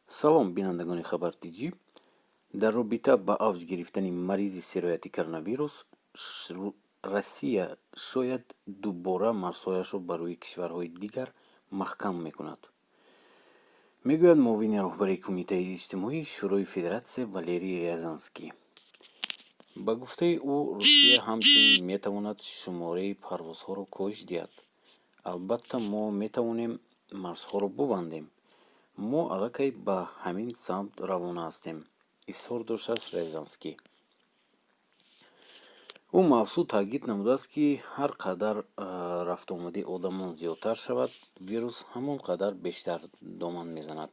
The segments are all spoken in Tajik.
салом бинандагони хабартиҷӣ. Дар робита ба авҷ гирифтани маризи сирояти коронавирус, Россия шояд дубора марзҳояшро ба рӯи кишварҳои дигар маҳкам мекунад, мегӯяд муовини роҳбари Кумитаи иҷтимоии Шӯрои Федератсия Валерий Рязанский. Ба гуфтаи ӯ, Русия ҳамчунин метавонад шумораи парвозҳоро коҳиш диҳад. Албатта, мо метавонем марзҳоро бубандем. Мо аллакай ба ҳамин самт равона ҳастем, изҳор доштааст Рязанский. ӯ мафзуд таъкид намудааст, ки ҳар қадар рафтуомади одамон зиёдтар шавад, вирус ҳамон қадар бештар доман мезанад.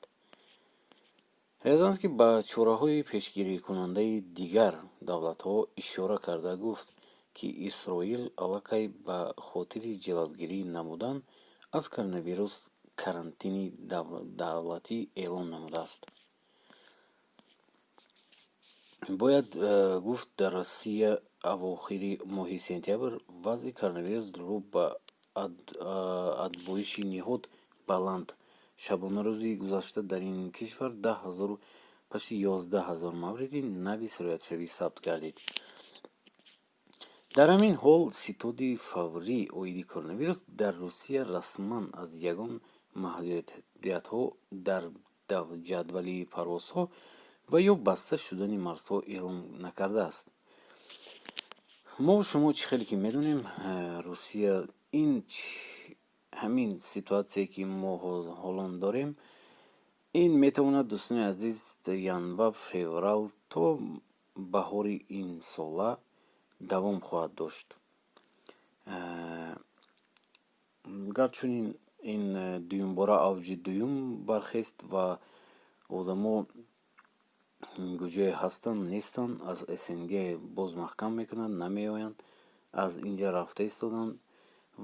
Рязанский ба чораҳои пешгирикунандаи дигар давлатҳо ишора карда гуфт, ки Исроил аллакай ба хотири ҷилавгирӣ намудан аз коронавирус карантини давлатӣ эълон намудааст. Бояд гуфт, дар Россия авохири моҳи сентябр вазъи коронавирус рӯ ба адбоиши ниҳод баланд. Шабона рӯзи гузашта дар ин кишвар 11,000 мавриди нави сироятшавӣ сабт гардид. Дар ҳамин ҳол, ситоди фаврии оиди коронавирус дар Русия расман аз ягон маҳдудиятҳо дар ҷадвали парвозҳо ва ё баста шудани марзҳо эълон накардааст. Мо шумо чӣ хеле ки медонем, Русия ҳамин ситуатсие ки мо ҳолон дорем, ин метавонад дӯстони азиз январ, феврал то баҳори имсола давом хоҳад дошт. Гарчунин ин дуюмбора авҷи дуюм бархест ва одамо куҷое ҳастанд, нестанд, аз СНГ боз маҳкам мекунанд, намеоянд, аз инҷа рафта истоданд.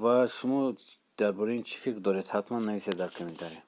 Ва шумо дар бораи ин чӣ фикр доред? Ҳатман нависед дар комментария.